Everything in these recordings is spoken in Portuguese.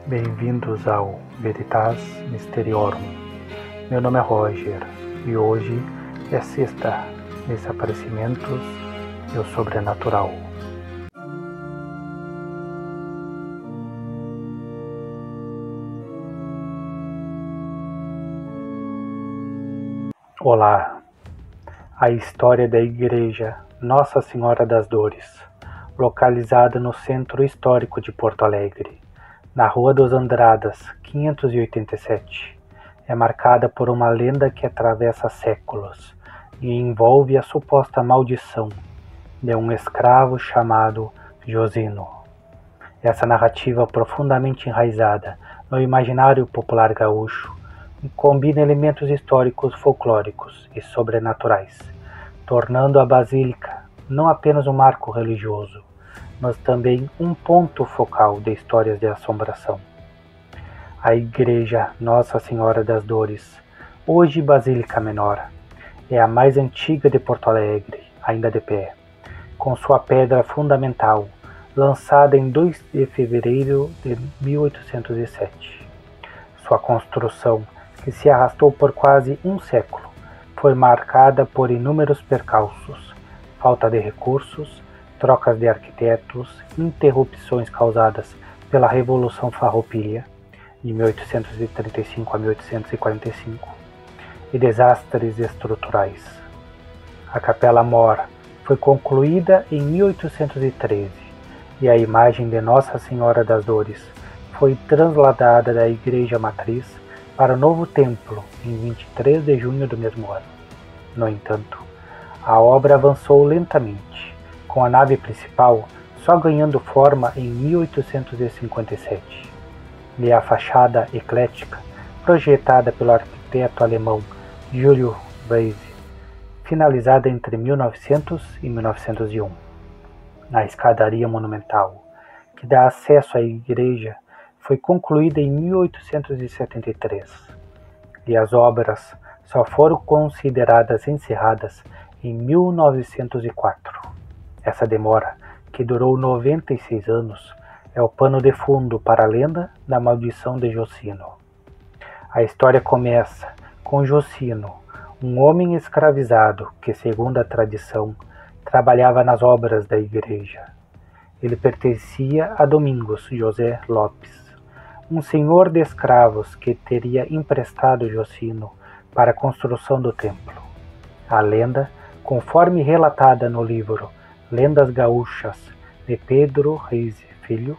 Bem-vindos ao Veritas Mysteriorum. Meu nome é Roger e hoje é sexta Desaparecimentos e o Sobrenatural. Olá! A história da Igreja Nossa Senhora das Dores, localizada no Centro Histórico de Porto Alegre, na Rua dos Andradas, 587, é marcada por uma lenda que atravessa séculos e envolve a suposta maldição de um escravo chamado Josino. Essa narrativa profundamente enraizada no imaginário popular gaúcho combina elementos históricos, folclóricos e sobrenaturais, tornando a Basílica não apenas um marco religioso, mas também um ponto focal de histórias de assombração. A Igreja Nossa Senhora das Dores, hoje Basílica Menor, é a mais antiga de Porto Alegre, ainda de pé, com sua pedra fundamental, lançada em 2 de fevereiro de 1807. Sua construção, que se arrastou por quase um século, foi marcada por inúmeros percalços, falta de recursos, trocas de arquitetos, interrupções causadas pela Revolução Farroupilha, de 1835 a 1845, e desastres estruturais. A Capela Mor foi concluída em 1813 e a imagem de Nossa Senhora das Dores foi trasladada da Igreja Matriz para o novo templo em 23 de junho do mesmo ano. No entanto, a obra avançou lentamente, com a nave principal só ganhando forma em 1857, e a fachada eclética, projetada pelo arquiteto alemão Julio Weise, finalizada entre 1900 e 1901. A escadaria monumental, que dá acesso à igreja, foi concluída em 1873, e as obras só foram consideradas encerradas em 1904. Essa demora, que durou 96 anos, é o pano de fundo para a lenda da maldição de Josino. A história começa com Josino, um homem escravizado que, segundo a tradição, trabalhava nas obras da igreja. Ele pertencia a Domingos José Lopes, um senhor de escravos que teria emprestado Josino para a construção do templo. A lenda, conforme relatada no livro Lendas Gaúchas, de Pedro Reis Filho,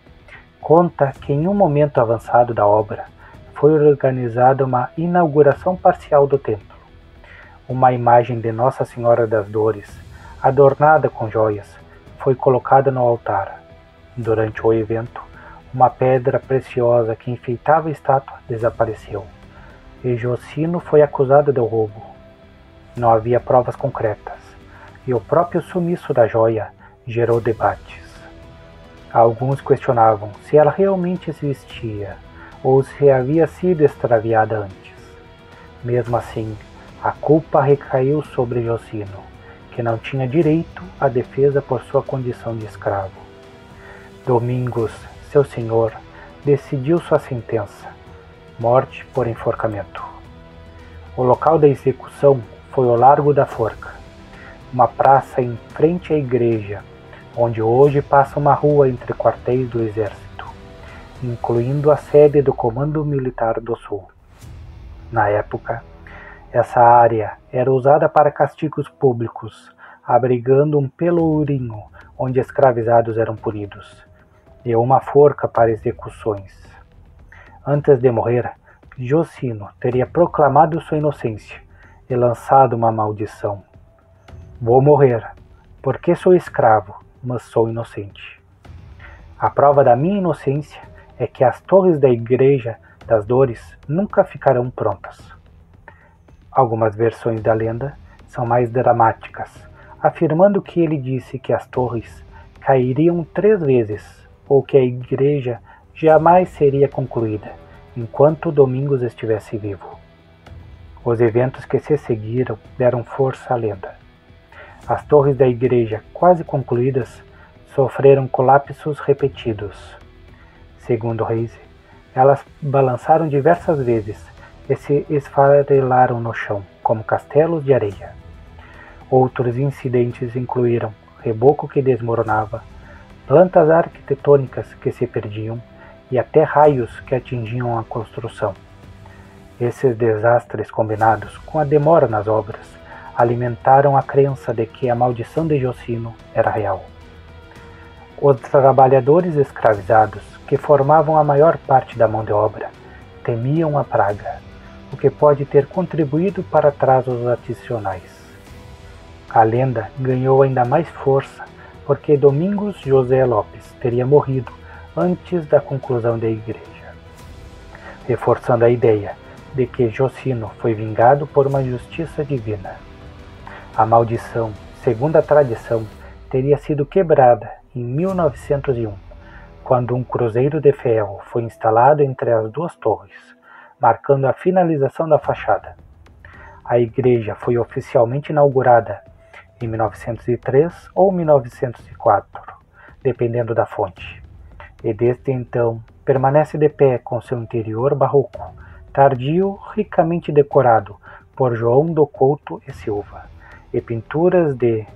conta que em um momento avançado da obra foi organizada uma inauguração parcial do templo. Uma imagem de Nossa Senhora das Dores, adornada com joias, foi colocada no altar. Durante o evento, uma pedra preciosa que enfeitava a estátua desapareceu, e Josino foi acusado de roubo. Não havia provas concretas, e o próprio sumiço da joia gerou debates. Alguns questionavam se ela realmente existia ou se havia sido extraviada antes. Mesmo assim, a culpa recaiu sobre Josino, que não tinha direito à defesa por sua condição de escravo. Domingos, seu senhor, decidiu sua sentença: morte por enforcamento. O local da execução foi o Largo da Forca, uma praça em frente à igreja, onde hoje passa uma rua entre quartéis do Exército, incluindo a sede do Comando Militar do Sul. Na época, essa área era usada para castigos públicos, abrigando um pelourinho onde escravizados eram punidos, e uma forca para execuções. Antes de morrer, Josino teria proclamado sua inocência e lançado uma maldição: vou morrer, porque sou escravo, mas sou inocente. A prova da minha inocência é que as torres da Igreja das Dores nunca ficarão prontas. Algumas versões da lenda são mais dramáticas, afirmando que ele disse que as torres cairiam 3 vezes, ou que a igreja jamais seria concluída enquanto Domingos estivesse vivo. Os eventos que se seguiram deram força à lenda. As torres da igreja, quase concluídas, sofreram colapsos repetidos. Segundo Reis, Elas balançaram diversas vezes e se esfarelaram no chão, como castelos de areia. Outros incidentes incluíram reboco que desmoronava, plantas arquitetônicas que se perdiam e até raios que atingiam a construção. Esses desastres, combinados com a demora nas obras, alimentaram a crença de que a maldição de Josino era real. Os trabalhadores escravizados, que formavam a maior parte da mão de obra, temiam a praga, o que pode ter contribuído para atrasos adicionais. A lenda ganhou ainda mais força porque Domingos José Lopes teria morrido antes da conclusão da igreja, reforçando a ideia de que Josino foi vingado por uma justiça divina. A maldição, segundo a tradição, teria sido quebrada em 1901, quando um cruzeiro de ferro foi instalado entre as duas torres, marcando a finalização da fachada. A igreja foi oficialmente inaugurada em 1903 ou 1904, dependendo da fonte, e desde então permanece de pé com seu interior barroco, tardio, ricamente decorado por João do Couto e Silva, e pinturas de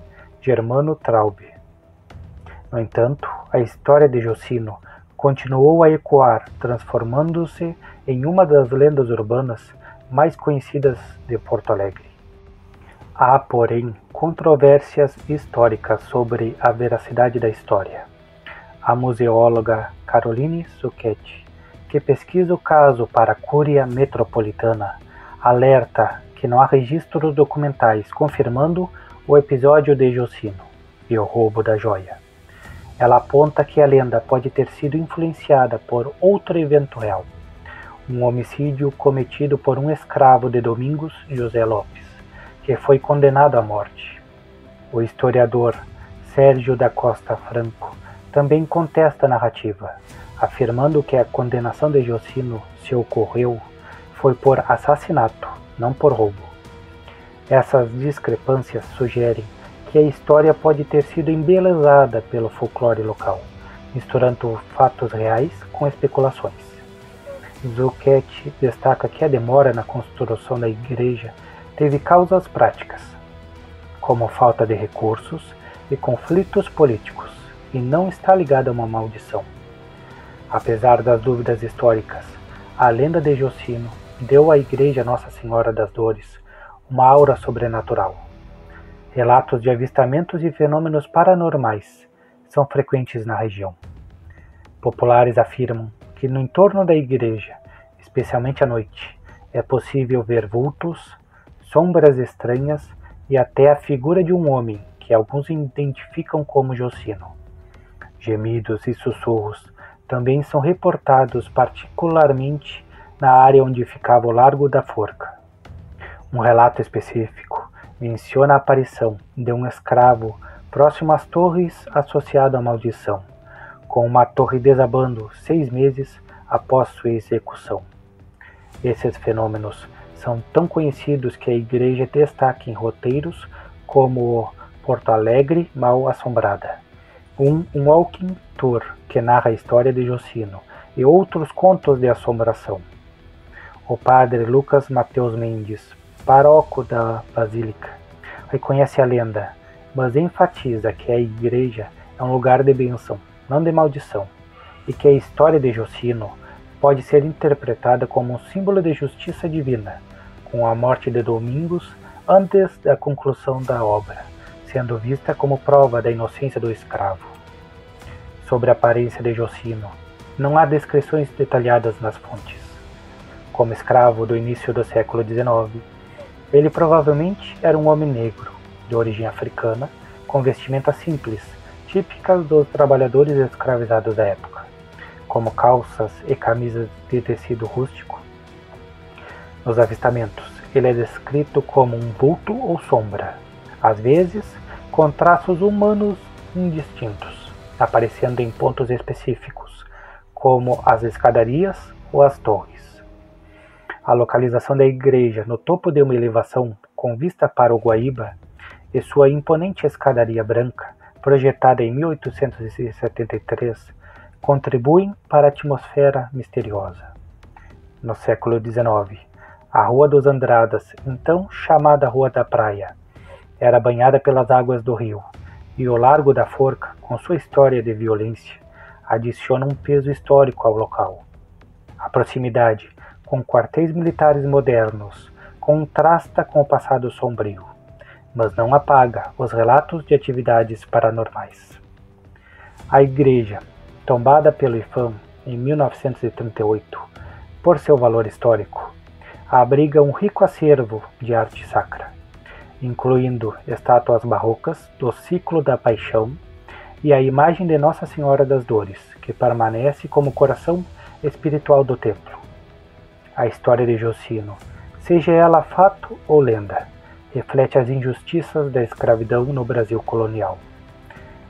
Germano Traube. No entanto, a história de Josino continuou a ecoar, transformando-se em uma das lendas urbanas mais conhecidas de Porto Alegre. Há, porém, controvérsias históricas sobre a veracidade da história. A museóloga Caroline Zucchetti, que pesquisa o caso para a Cúria Metropolitana, alerta que não há registros documentais confirmando o episódio de Josino e o roubo da joia. Ela aponta que a lenda pode ter sido influenciada por outro evento real, um homicídio cometido por um escravo de Domingos José Lopes, que foi condenado à morte. O historiador Sérgio da Costa Franco também contesta a narrativa, afirmando que a condenação de Josino, se ocorreu, foi por assassinato, não por roubo. Essas discrepâncias sugerem que a história pode ter sido embelezada pelo folclore local, misturando fatos reais com especulações. Zucchetti destaca que a demora na construção da igreja teve causas práticas, como falta de recursos e conflitos políticos, e não está ligada a uma maldição. Apesar das dúvidas históricas, a lenda de Josino deu à igreja Nossa Senhora das Dores uma aura sobrenatural. Relatos de avistamentos e fenômenos paranormais são frequentes na região. Populares afirmam que no entorno da igreja, especialmente à noite, é possível ver vultos, sombras estranhas e até a figura de um homem que alguns identificam como Josino. Gemidos e sussurros também são reportados, particularmente na área onde ficava o Largo da Forca. Um relato específico menciona a aparição de um escravo próximo às torres associado à maldição, com uma torre desabando 6 meses após sua execução. Esses fenômenos são tão conhecidos que a igreja destaca em roteiros como Porto Alegre Mal Assombrada, um walking tour que narra a história de Josino e outros contos de assombração. O padre Lucas Mateus Mendes, pároco da Basílica, reconhece a lenda, mas enfatiza que a igreja é um lugar de bênção, não de maldição, e que a história de Josino pode ser interpretada como um símbolo de justiça divina, com a morte de Domingos antes da conclusão da obra, sendo vista como prova da inocência do escravo. Sobre a aparência de Josino, não há descrições detalhadas nas fontes. Como escravo do início do século XIX, ele provavelmente era um homem negro, de origem africana, com vestimentas simples, típicas dos trabalhadores escravizados da época, como calças e camisas de tecido rústico. Nos avistamentos, ele é descrito como um vulto ou sombra, às vezes com traços humanos indistintos, aparecendo em pontos específicos, como as escadarias ou as torres. A localização da igreja no topo de uma elevação com vista para o Guaíba e sua imponente escadaria branca, projetada em 1873, contribuem para a atmosfera misteriosa. no século XIX. A Rua dos Andradas, então chamada Rua da Praia, era banhada pelas águas do rio, e o Largo da Forca, com sua história de violência, adiciona um peso histórico ao local. A proximidade com quartéis militares modernos contrasta com o passado sombrio, mas não apaga os relatos de atividades paranormais. A igreja, tombada pelo IPHAN em 1938, por seu valor histórico, abriga um rico acervo de arte sacra, incluindo estátuas barrocas do Ciclo da Paixão e a imagem de Nossa Senhora das Dores, que permanece como coração espiritual do templo. A história de Josino, seja ela fato ou lenda, reflete as injustiças da escravidão no Brasil colonial.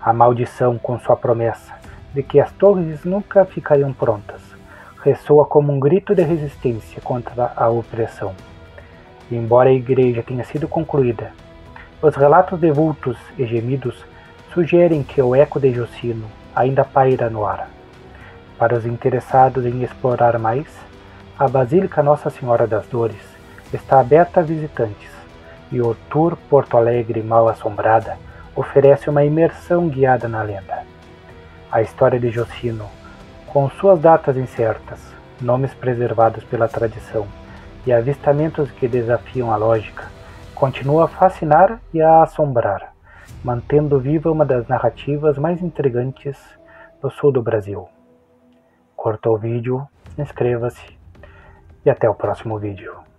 A maldição, com sua promessa de que as torres nunca ficariam prontas, ressoa como um grito de resistência contra a opressão. Embora a igreja tenha sido concluída, os relatos de vultos e gemidos sugerem que o eco de Josino ainda paira no ar. Para os interessados em explorar mais, a Basílica Nossa Senhora das Dores está aberta a visitantes e o Tour Porto Alegre Mal Assombrada oferece uma imersão guiada na lenda. A história de Josino, com suas datas incertas, nomes preservados pela tradição e avistamentos que desafiam a lógica, continua a fascinar e a assombrar, mantendo viva uma das narrativas mais intrigantes do sul do Brasil. Curta o vídeo, inscreva-se e até o próximo vídeo.